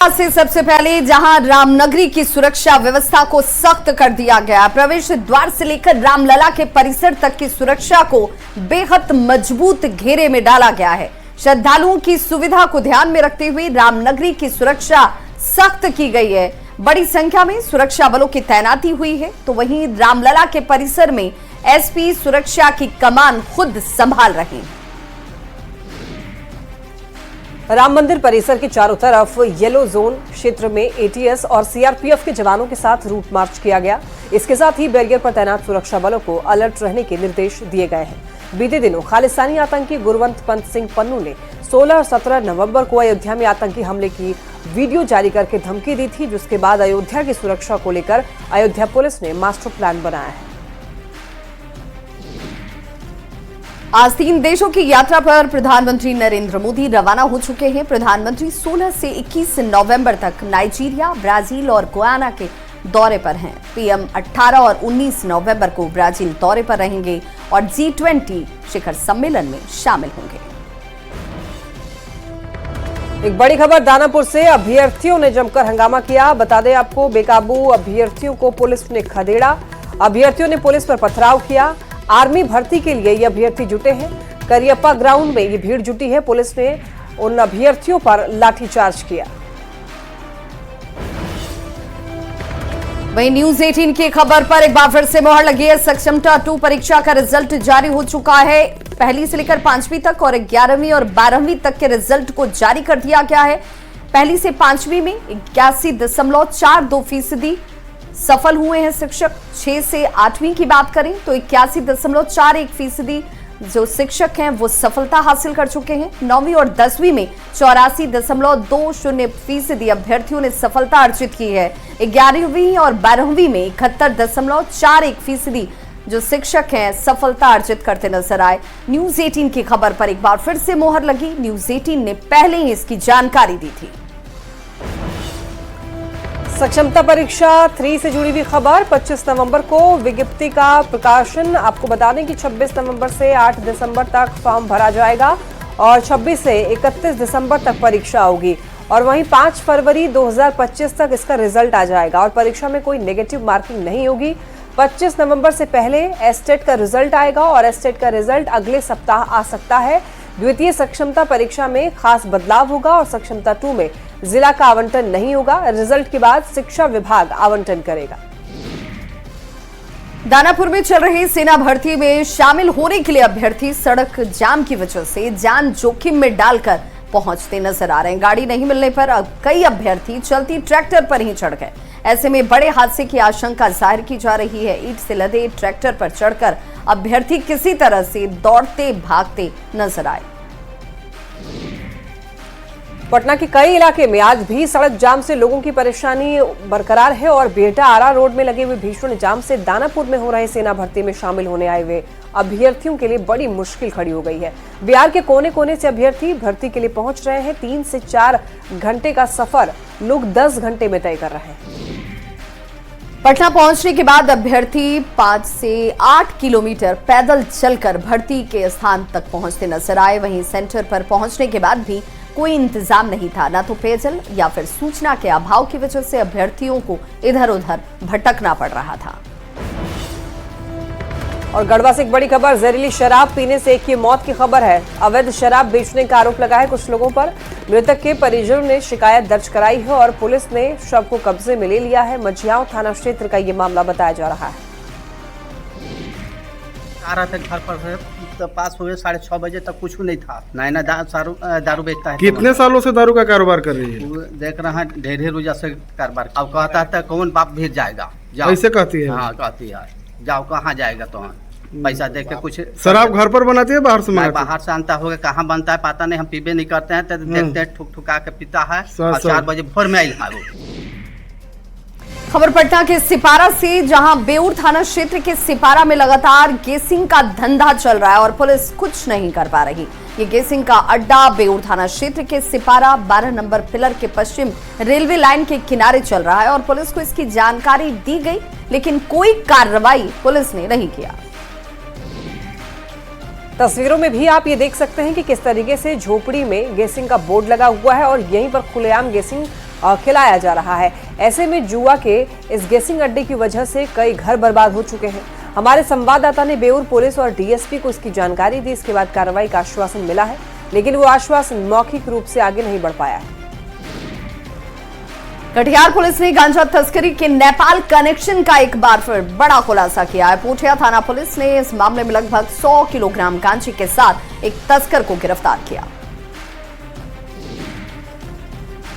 से सबसे पहले जहां रामनगरी की सुरक्षा व्यवस्था को सख्त कर दिया गया। प्रवेश द्वार से लेकर रामलला के परिसर तक की सुरक्षा को बेहद मजबूत घेरे में डाला गया है। श्रद्धालुओं की सुविधा को ध्यान में रखते हुए रामनगरी की सुरक्षा सख्त की गई है। बड़ी संख्या में सुरक्षा बलों की तैनाती हुई है। तो वहीं रामलला के परिसर में एसपी सुरक्षा की कमान खुद संभाल रहे हैं। राम मंदिर परिसर के चारों तरफ येलो जोन क्षेत्र में एटीएस और सीआरपीएफ के जवानों के साथ रूट मार्च किया गया। इसके साथ ही बैरियर पर तैनात सुरक्षा बलों को अलर्ट रहने के निर्देश दिए गए हैं। बीते दिनों खालिस्तानी आतंकी गुरवंत पंत सिंह पन्नू ने 16 और 17 नवंबर को अयोध्या में आतंकी हमले की वीडियो जारी करके धमकी दी थी, जिसके बाद अयोध्या की सुरक्षा को लेकर अयोध्या पुलिस ने मास्टर प्लान बनाया है। आज 3 देशों की यात्रा पर प्रधानमंत्री नरेंद्र मोदी रवाना हो चुके हैं। प्रधानमंत्री 16 से 21 नवंबर तक नाइजीरिया, ब्राजील और गुयाना के दौरे पर हैं। पीएम 18 और 19 नवंबर को ब्राजील दौरे पर रहेंगे और G20 शिखर सम्मेलन में शामिल होंगे। एक बड़ी खबर दानापुर से। अभ्यर्थियों ने जमकर हंगामा किया। बता दें आपको, बेकाबू अभ्यर्थियों को पुलिस ने खदेड़ा। अभ्यर्थियों ने पुलिस पर पथराव किया। आर्मी भर्ती के लिए ये अभ्यर्थी जुटे हैं। करियप्पा ग्राउंड में ये भीड़ जुटी है। पुलिस ने उन अभ्यर्थियों पर लाठीचार्ज किया। वहीं न्यूज 18 की खबर पर एक बार फिर से मोहर लगी है। सक्षमता 2 परीक्षा का रिजल्ट जारी हो चुका है। पहली से लेकर 5वीं तक और 11वीं और 12वीं तक के रिजल्ट को जारी कर दिया गया है। पहली से 5वीं में 81.42% सफल हुए हैं शिक्षक। 6 से 8वीं की बात करें तो 81.41% जो शिक्षक हैं वो सफलता हासिल कर चुके हैं। 9वीं और 10वीं में 84.20% अभ्यर्थियों ने सफलता अर्जित की है। 11वीं और 12वीं में 71.41% जो शिक्षक हैं सफलता अर्जित करते नजर आए। न्यूज 18 की खबर पर एक बार फिर से मोहर लगी। न्यूज 18 ने पहले ही इसकी जानकारी दी थी। सक्षमता परीक्षा 3 से जुड़ी हुई खबर। 25 नवंबर को विज्ञप्ति का प्रकाशन। आपको बता दें कि 26 नवंबर से 8 दिसंबर तक फॉर्म भरा जाएगा और 26 से 31 दिसंबर तक परीक्षा होगी और वहीं 5 फरवरी 2025 तक इसका रिजल्ट आ जाएगा और परीक्षा में कोई नेगेटिव मार्किंग नहीं होगी। 25 नवंबर से पहले एस्टेट का रिजल्ट आएगा और एस्टेट का रिजल्ट अगले सप्ताह आ सकता है। द्वितीय सक्षमता परीक्षा में खास बदलाव होगा और सक्षमता 2 में जिला का आवंटन नहीं होगा। रिजल्ट के बाद शिक्षा विभाग आवंटन करेगा। दानापुर में चल रही सेना भर्ती में शामिल होने के लिए अभ्यर्थी सड़क जाम की वजह से जान जोखिम में डालकर पहुंचते नजर आ रहे हैं। गाड़ी नहीं मिलने पर अब कई अभ्यर्थी चलती ट्रैक्टर पर ही चढ़ गए। ऐसे में बड़े हादसे की आशंका जाहिर की जा रही है। ईंट से लदे ट्रैक्टर पर चढ़कर अभ्यर्थी किसी तरह से दौड़ते भागते नजर आए। पटना के कई इलाके में आज भी सड़क जाम से लोगों की परेशानी बरकरार है और बेहटा आरा रोड में लगे हुए भीषण जाम से दानापुर में हो रहे सेना भर्ती में शामिल होने आए हुए अभ्यर्थियों के लिए बड़ी मुश्किल खड़ी हो गई है। बिहार के कोने कोने से अभ्यर्थी भर्ती के लिए पहुंच रहे हैं। 3 से 4 घंटे का सफर लोग 10 घंटे में तय कर रहे हैं। पटना पहुंचने के बाद अभ्यर्थी 5 से 8 किलोमीटर पैदल चलकर भर्ती के स्थान तक पहुंचते नजर आए। वहीं सेंटर पर पहुंचने के बाद भी कोई इंतजाम नहीं था। न तो पेयजल या फिर सूचना के अभाव की वजह से अभ्यर्थियों को इधर उधर भटकना पड़ रहा था। और गढ़वा से एक बड़ी खबर। जहरीली शराब पीने से एक की मौत की खबर है। अवैध शराब बेचने का आरोप लगा है कुछ लोगों पर। मृतक के परिजनों ने शिकायत दर्ज कराई है और पुलिस ने शव को कब्जे में ले लिया है। मझियाओं थाना क्षेत्र का ये मामला बताया जा रहा है। आ रहा था घर पर तो पास हुए 6:30 बजे तक कुछ नहीं था। नैना दारू बेचता है। कितने सालों से दारू का कारोबार कर रही है? देख रहे हैं ढेर रोजा से कारोबार। अब कहता है कौन बाप भेज जाएगा। ऐसे कहती है? हाँ कहती है। जाओ कहाँ जाएगा तो पैसा दे के कुछ। शराब घर पर बनाती है बाहर से? बाहर से आणता होगा, कहाँ बनता है पता नहीं। हम पीबे नहीं करते हैं तो देखते ठुक ठुका के पीता है। 4 बजे भोर में आई है वो। खबर पटना के सिपारा से, जहां बेउर थाना क्षेत्र के सिपारा में लगातार गेसिंग का धंधा चल रहा है और पुलिस कुछ नहीं कर पा रही। ये गेसिंग का अड्डा बेउर थाना क्षेत्र के सिपारा 12 नंबर पिलर के पश्चिम रेलवे लाइन के किनारे चल रहा है और पुलिस को इसकी जानकारी दी गई, लेकिन कोई कार्रवाई पुलिस ने नहीं किया। तस्वीरों में भी आप ये देख सकते हैं कि किस तरीके से झोपड़ी में गेसिंग का बोर्ड लगा हुआ है और यहीं पर खुलेआम गेसिंग खिलाया जा रहा है। ऐसे में जुआ के इस गेसिंग अड्डे की वजह से कई घर बर्बाद हो चुके हैं। हमारे संवाददाता ने बेउर पुलिस और डीएसपी को इसकी जानकारी दी। इसके बाद कार्रवाई का आश्वासन मिला है, लेकिन वो आश्वासन मौखिक रूप से आगे नहीं बढ़ पाया है। कटिहार पुलिस ने गांजा तस्करी के नेपाल कनेक्शन का एक बार फिर बड़ा खुलासा किया है। पोठिया थाना पुलिस ने इस मामले में लगभग 100 किलोग्राम गांजे के साथ एक तस्कर को गिरफ्तार किया।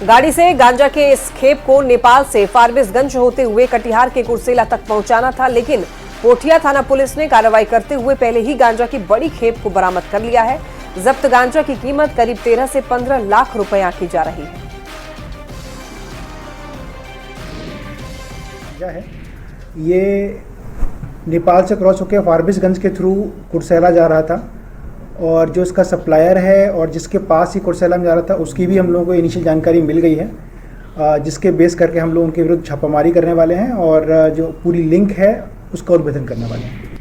गाड़ी से गांजा के इस खेप को नेपाल से फारबिसगंज होते हुए कटिहार के कुर्सेला तक पहुंचाना था, लेकिन पोठिया थाना पुलिस ने कार्रवाई करते हुए पहले ही गांजा की बड़ी खेप को बरामद कर लिया है। जब्त गांजा की कीमत करीब 13 से 15 लाख रुपए आंकी जा रही है। ये नेपाल से क्रॉस होकर फारबिसगंज के थ्रू कुर्सेला जा रहा था, और जो इसका सप्लायर है और जिसके पास ही कुर्सेला में जा रहा था उसकी भी हम लोगों को इनिशियल जानकारी मिल गई है, जिसके बेस करके हम लोग उनके विरुद्ध छापामारी करने वाले हैं और जो पूरी लिंक है उसका उद्भेदन करने वाले हैं।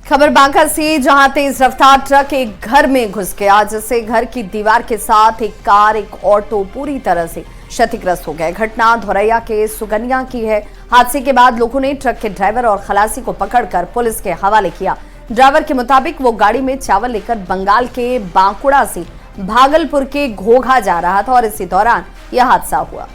खबर बांका से, जहां तेज रफ्तार ट्रक एक घर में घुस गया, जिससे घर की दीवार के साथ एक कार, एक ऑटो पूरी तरह से क्षतिग्रस्त हो गए। घटना धोरैया के सुगनिया की है। हादसे के बाद लोगों ने ट्रक के ड्राइवर और खलासी को पकड़कर पुलिस के हवाले किया। ड्राइवर के मुताबिक वो गाड़ी में चावल लेकर बंगाल के बांकुड़ा से भागलपुर के घोघा जा रहा था और इसी दौरान यह हादसा हुआ।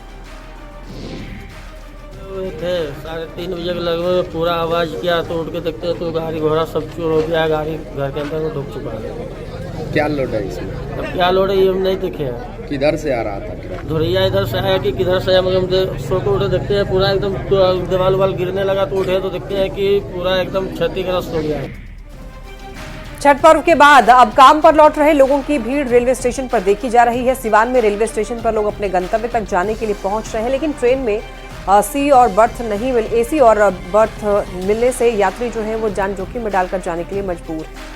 थे 3:30 बजे के लगभग पूरा आवाज किया तो उठ के देखते तो गाड़ी घोड़ा सब चोर हो गया। गाड़ी घर के अंदर में ढुक चुका है। क्या लोड है इसमें? अब क्या लोड है ये हम नहीं देखे हैं। किधर से आ रहा था? धुरैया इधर से आया कि किधर से आया, मगर सो को उठे देखते हैं पूरा एकदम दीवाल उवाल गिरने लगा, तो उठे तो देखते हैं कि पूरा एकदम क्षतिग्रस्त हो गया है। छठ पर्व के बाद अब काम पर लौट रहे लोगों की भीड़ रेलवे स्टेशन पर देखी जा रही है। सिवान में रेलवे स्टेशन पर लोग अपने गंतव्य तक जाने के लिए पहुंच रहे हैं, लेकिन ट्रेन में एसी और बर्थ मिलने से यात्री जो हैं वो जान जोखिम में डालकर जाने के लिए मजबूर हैं।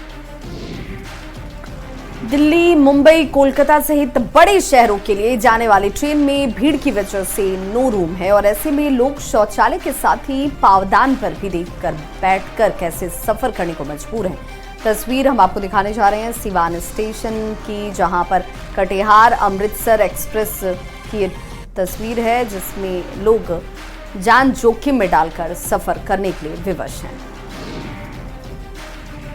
दिल्ली, मुंबई, कोलकाता सहित बड़े शहरों के लिए जाने वाली ट्रेन में भीड़ की वजह से नो रूम है, और ऐसे में लोग शौचालय के साथ ही पावदान पर भी देखकर बैठकर कैसे सफर करने को मजबूर हैं। तस्वीर हम आपको दिखाने जा रहे हैं सिवान स्टेशन की, जहां पर कटिहार अमृतसर एक्सप्रेस की तस्वीर है, जिसमें लोग जान जोखिम में डालकर सफर करने के लिए विवश हैं।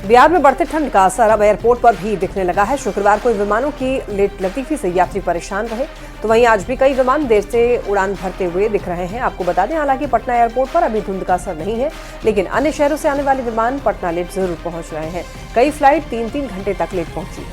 बिहार में बढ़ते ठंड का असर अब एयरपोर्ट पर भी दिखने लगा है। शुक्रवार को विमानों की लेट लतीफी से यात्री परेशान रहे, तो वहीं आज भी कई विमान देर से उड़ान भरते हुए दिख रहे हैं। आपको बता दें, हालांकि पटना एयरपोर्ट पर अभी धुंध का असर नहीं है, लेकिन अन्य शहरों से आने वाले विमान पटना लेट जरूर पहुंच रहे हैं। कई फ्लाइट 3-3 घंटे तक लेट पहुंची।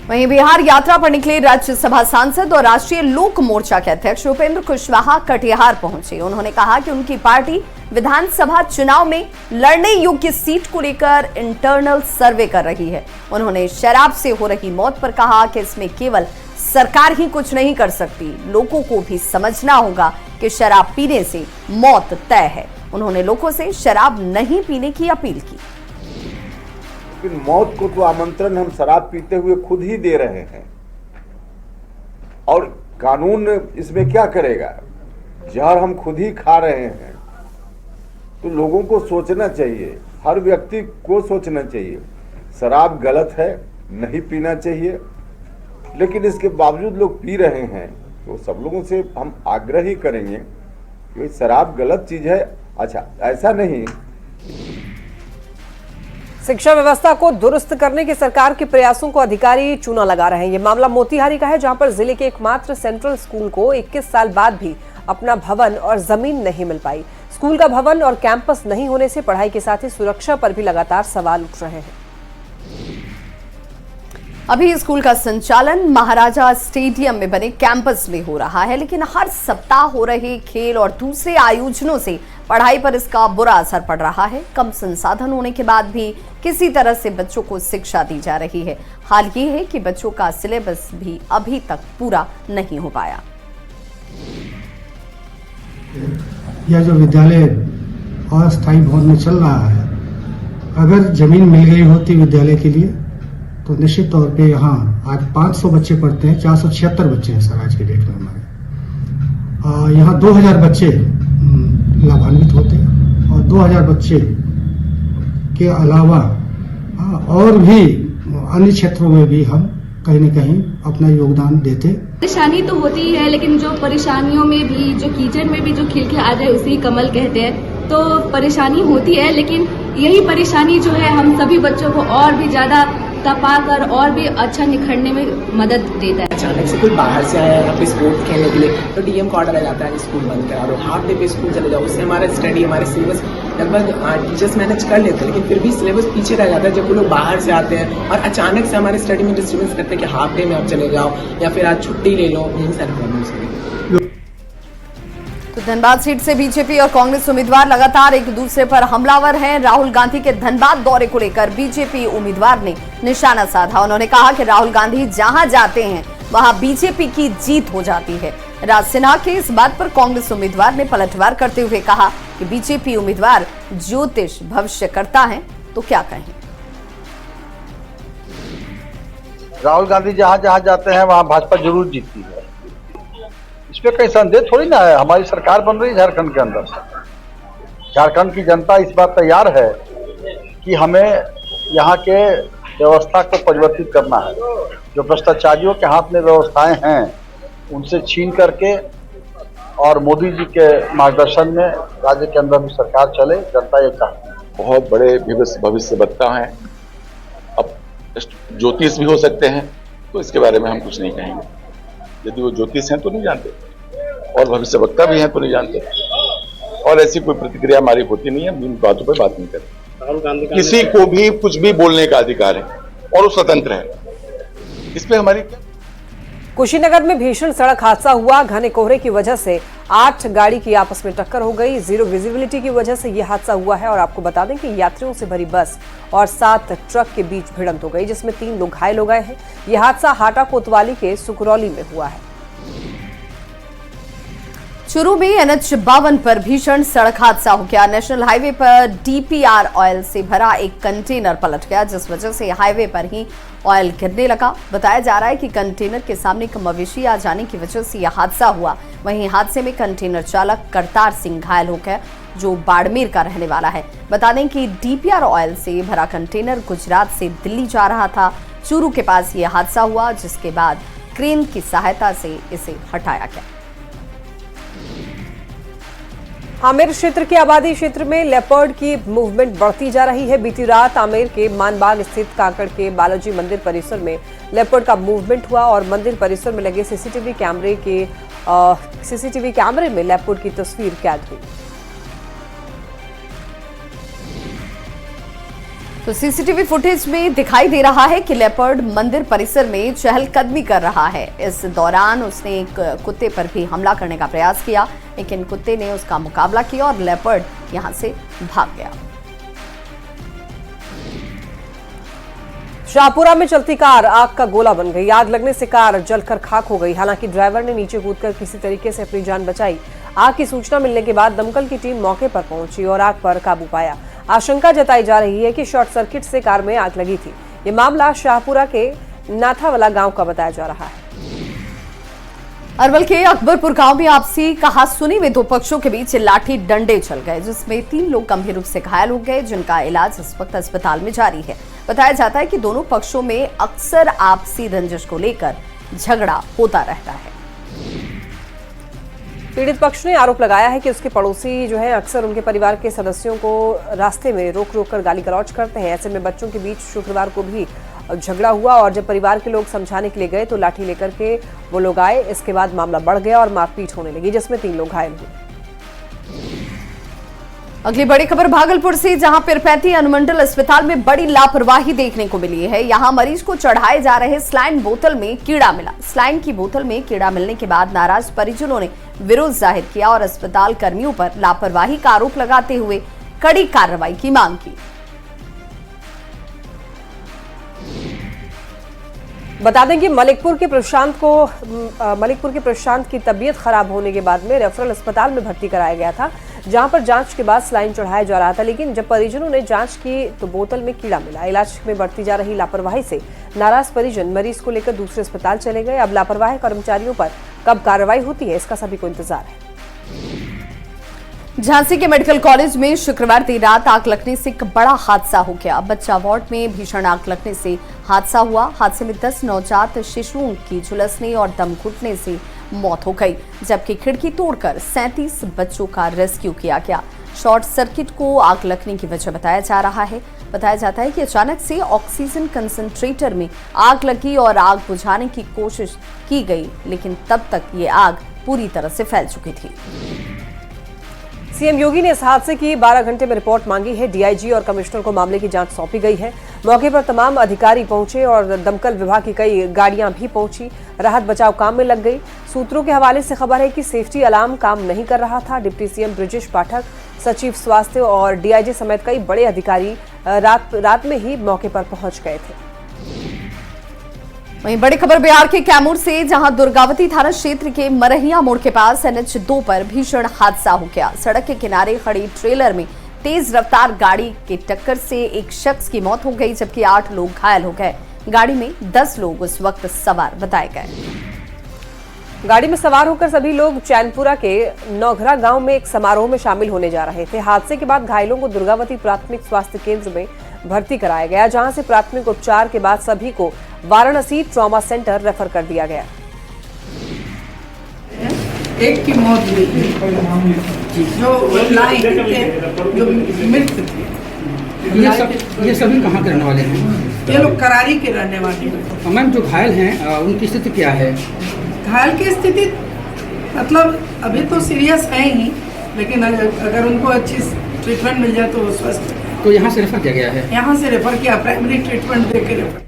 वहीं बिहार यात्रा पर निकले राज्यसभा सांसद और राष्ट्रीय लोक मोर्चा के अध्यक्ष उपेंद्र कुशवाहा कटिहार पहुंचे। उन्होंने कहा कि उनकी पार्टी विधानसभा चुनाव में लड़ने योग्य सीट को लेकर इंटरनल सर्वे कर रही है। उन्होंने शराब से हो रही मौत पर कहा कि इसमें केवल सरकार ही कुछ नहीं कर सकती, लोगों को भी समझना होगा कि शराब पीने से मौत तय है। उन्होंने लोगों से शराब नहीं पीने की अपील की। लेकिन मौत को तो आमंत्रण हम शराब पीते हुए खुद ही दे रहे हैं, और कानून इसमें क्या करेगा? जहर हम खुद ही खा रहे हैं। तो लोगों को सोचना चाहिए, हर व्यक्ति को सोचना चाहिए। शराब गलत है, नहीं पीना चाहिए, लेकिन इसके बावजूद लोग पी रहे हैं, तो सब लोगों से हम आग्रह ही करेंगे कि शराब गलत चीज है। अच्छा, ऐसा नहीं। शिक्षा व्यवस्था को दुरुस्त करने के सरकार के प्रयासों को अधिकारी चूना लगा रहे हैं। ये मामला मोतिहारी का है, जहां पर जिले के एकमात्र सेंट्रल स्कूल को 21 साल बाद भी अपना भवन और जमीन नहीं मिल पाई। स्कूल का भवन और कैंपस नहीं होने से पढ़ाई के साथ ही सुरक्षा पर भी लगातार सवाल उठ रहे हैं। अभी स्कूल का संचालन महाराजा स्टेडियम में बने कैंपस में हो रहा है, लेकिन हर सप्ताह हो रहे खेल और दूसरे आयोजनों से पढ़ाई पर इसका बुरा असर पड़ रहा है। कम संसाधन होने के बाद भी किसी तरह से बच्चों को शिक्षा दी जा रही है। हाल ये है कि बच्चों का सिलेबस भी अभी तक पूरा नहीं हो पाया। यह जो विद्यालय अस्थायी भवन में चल रहा है, अगर जमीन मिल गई होती विद्यालय के लिए तो निश्चित तौर पे यहाँ आज 500 बच्चे पढ़ते हैं, 476 बच्चे हैं सर आज की डेट में हमारे। यहाँ 2000 बच्चे लाभान्वित होते हैं, और 2000 बच्चे के अलावा और भी अन्य क्षेत्रों में भी हम कहीं न कहीं अपना योगदान देते। परेशानी तो होती ही है, लेकिन जो परेशानियों में भी, जो कीचड़ में भी जो खिल के आ जाए उसी कमल कहते हैं। तो परेशानी होती है, लेकिन यही परेशानी जो है हम सभी बच्चों को और भी ज्यादा तपाकर और भी अच्छा निखरने में मदद देता है। अचानक से कोई बाहर से आया यहाँ पे स्पोर्ट्स खेलने के लिए, तो डीएम का ऑर्डर आ जाता है स्कूल बंद करा दो, हाफ डे पे स्कूल चले जाओ। उससे हमारा स्टडी, हमारे सिलेबस लगभग टीचर्स मैनेज कर लेते हैं, लेकिन फिर भी सिलेबस पीछे रह जाता है जब वो लोग बाहर से आते हैं और अचानक से हमारे स्टडी में डिस्टर्बेंस करते हैं कि हाफ डे में आप चले जाओ या फिर आज छुट्टी ले लो। यही सारी प्रॉब्लम्स हैं। तो धनबाद सीट से बीजेपी और कांग्रेस उम्मीदवार लगातार एक दूसरे पर हमलावर हैं। राहुल गांधी के धनबाद दौरे को लेकर बीजेपी उम्मीदवार ने निशाना साधा। उन्होंने कहा कि राहुल गांधी जहां जाते हैं वहां बीजेपी की जीत हो जाती है। राज सिन्हा के इस बात पर कांग्रेस उम्मीदवार ने पलटवार करते हुए कहा कि बीजेपी उम्मीदवार ज्योतिष भविष्य करता है, तो क्या कहें। राहुल गांधी जहां जहां जाते हैं वहां भाजपा जरूर जीतती है, इसमें कोई संदेह थोड़ी ना है। हमारी सरकार बन रही है झारखंड के अंदर। झारखंड की जनता इस बात तैयार है कि हमें यहाँ के व्यवस्था को परिवर्तित करना है। जो भ्रष्टाचारियों के हाथ में व्यवस्थाएं हैं उनसे छीन करके और मोदी जी के मार्गदर्शन में राज्य के अंदर भी सरकार चले, जनता ये चाहती है। बहुत बड़े भविष्य वक्ता हैं, अब ज्योतिष भी हो सकते हैं, तो इसके बारे में हम कुछ नहीं कहेंगे। यदि वो ज्योतिष हैं तो नहीं जानते, और भविष्य वक्ता भी हैं तो नहीं जानते, और ऐसी कोई प्रतिक्रिया हमारी होती नहीं है। हम इन बातों पर बात नहीं करते। किसी को भी कुछ भी बोलने का अधिकार है और वो स्वतंत्र है, इसमें हमारी। कुशीनगर में भीषण सड़क हादसा हुआ। घने कोहरे की वजह से 8 गाड़ी की आपस में टक्कर हो गई। जीरो विजिबिलिटी की वजह से यह हादसा हुआ है। और आपको बता दें कि यात्रियों से भरी बस और 7 ट्रक के बीच भिड़ंत हो गई, जिसमें 3 लोग घायल हो गए हैं। यह हादसा हाटा कोतवाली के सुकरौली में हुआ है। चूरू में NH-52 पर भीषण सड़क हादसा हो गया। नेशनल हाईवे पर DPR ऑयल से भरा एक कंटेनर पलट गया, जिस वजह से हाईवे पर ही ऑयल गिरने लगा। बताया जा रहा है कि कंटेनर के सामने एक मवेशी आ जाने की वजह से यह हादसा हुआ। वहीं हादसे में कंटेनर चालक करतार सिंह घायल हो गया, जो बाड़मेर का रहने वाला है। बता दें कि DPR ऑयल से भरा कंटेनर गुजरात से दिल्ली जा रहा था। चूरू के पास यह हादसा हुआ, जिसके बाद क्रेन की सहायता से इसे हटाया गया। आमेर क्षेत्र के आबादी क्षेत्र में लेपर्ड की मूवमेंट बढ़ती जा रही है। बीती रात आमेर के मानबाग स्थित काकड़ के बालाजी मंदिर परिसर में लेपर्ड का मूवमेंट हुआ और मंदिर परिसर में लगे सीसीटीवी कैमरे में लेपर्ड की तस्वीर कैद हुई। तो सीसीटीवी फुटेज में दिखाई दे रहा है कि लेपर्ड मंदिर परिसर में चहलकदमी कर रहा है। इस दौरान उसने एक कुत्ते पर भी हमला करने का प्रयास किया, लेकिन कुत्ते ने उसका मुकाबला किया और लेपर्ड यहां से भाग गया। शाहपुरा में चलती कार आग का गोला बन गई। आग लगने से कार जलकर खाक हो गई। हालांकि ड्राइवर ने नीचे कूदकर किसी तरीके से अपनी जान बचाई। आग की सूचना मिलने के बाद दमकल की टीम मौके पर पहुंची और आग पर काबू पाया। आशंका जताई जा रही है कि शॉर्ट सर्किट से कार में आग लगी थी। ये मामला शाहपुरा के नाथावाला गांव का बताया जा रहा है। अरवल के अकबरपुर गांव में आपसी कहासुनी में 2 पक्षों के बीच लाठी डंडे चल गए, जिसमें 3 लोग गंभीर रूप से घायल हो गए, जिनका इलाज इस वक्त अस्पताल में जारी है। बताया जाता है कि दोनों पक्षों में अक्सर आपसी रंजिश को लेकर झगड़ा होता रहता है। पीड़ित पक्ष ने आरोप लगाया है कि उसके पड़ोसी जो है अक्सर उनके परिवार के सदस्यों को रास्ते में रोक रोक कर गाली गलौज करते हैं। ऐसे में बच्चों के बीच शुक्रवार को भी झगड़ा हुआ और जब परिवार के लोग समझाने के लिए गए तो लाठी लेकर के वो लोग आए। इसके बाद मामला बढ़ गया और मारपीट होने लगी, जिसमें 3 लोग घायल हुए। अगली बड़ी खबर भागलपुर से, जहां पिरपैंती अनुमंडल अस्पताल में बड़ी लापरवाही देखने को मिली है। यहां मरीज को चढ़ाए जा रहे स्लाइन बोतल में कीड़ा मिला। स्लाइन की बोतल में कीड़ा मिलने के बाद नाराज परिजनों ने विरोध जाहिर किया और अस्पताल कर्मियों पर लापरवाही का आरोप लगाते हुए कड़ी कार्रवाई की मांग की। बता दें कि मलिकपुर के प्रशांत की तबीयत खराब होने के बाद में रेफरल अस्पताल में भर्ती कराया गया था, जहां पर जांच के बाद स्लाइन चढ़ाया जा रहा था। लेकिन जब परिजनों ने जांच की तो बोतल में कीड़ा मिला। इलाज में बढ़ती जा रही लापरवाही से नाराज परिजन मरीज को लेकर दूसरे अस्पताल चले गए। अब लापरवाही कर्मचारियों पर कब कार्रवाई होती है, इसका सभी को इंतजार है। झांसी के मेडिकल कॉलेज में शुक्रवार देर रात आग लगने से एक बड़ा हादसा हो गया। बच्चा वार्ड में भीषण आग लगने से हादसा हुआ। हादसे में 10 नवजात शिशुओं की झुलसने और दम घुटने से मौत हो गई, जबकि खिड़की तोड़कर 37 बच्चों का रेस्क्यू किया गया। शॉर्ट सर्किट को आग लगने की वजह बताया जा रहा है। बताया जाता है कि अचानक से ऑक्सीजन कंसंट्रेटर में आग लगी और आग बुझाने की कोशिश की गई, लेकिन तब तक ये आग पूरी तरह से फैल चुकी थी। सीएम योगी ने इस हादसे की 12 घंटे में रिपोर्ट मांगी है। डीआईजी और कमिश्नर को मामले की जांच सौंपी गई है। मौके पर तमाम अधिकारी पहुंचे और दमकल विभाग की कई गाड़ियां भी पहुंची। राहत बचाव काम में लग गई। सूत्रों के हवाले से खबर है कि सेफ्टी अलार्म काम नहीं कर रहा था। डिप्टी सीएम ब्रजेश पाठक, सचिव स्वास्थ्य और डीआईजी समेत कई बड़े अधिकारी रात में ही मौके पर पहुंच गए थे। वहीं बड़ी खबर बिहार के कैमूर से, जहां दुर्गावती थाना क्षेत्र के मरहिया मोड़ के पास NH2 पर भीषण हादसा हो गया। सड़क के किनारे खड़ी ट्रेलर में तेज रफ्तार गाड़ी की टक्कर से एक शख्स की मौत हो गई, जबकि 8 लोग घायल हो गए। गाड़ी में 10 लोग उस वक्त सवार बताए गए। गाड़ी में सवार होकर सभी लोग चैनपुरा के नौघरा गांव में एक समारोह में शामिल होने जा रहे थे। हादसे के बाद घायलों को दुर्गावती प्राथमिक स्वास्थ्य केंद्र में भर्ती कराया गया, जहां से प्राथमिक उपचार के बाद सभी को वाराणसी ट्रॉमा सेंटर रेफर कर दिया गया। एक की मौत हुई, जो मृत थे। ये सभी कहाँ के रहने वाले हैं? ये लोग करारी के रहने वाले हैं। मैम, जो घायल हैं उनकी स्थिति क्या है? घायल की स्थिति मतलब अभी तो सीरियस है ही, लेकिन अगर उनको अच्छी ट्रीटमेंट मिल जाए तो वो स्वस्थ। तो यहाँ से रेफर किया गया है? यहाँ से रेफर किया, प्राइमरी ट्रीटमेंट देके रेफर।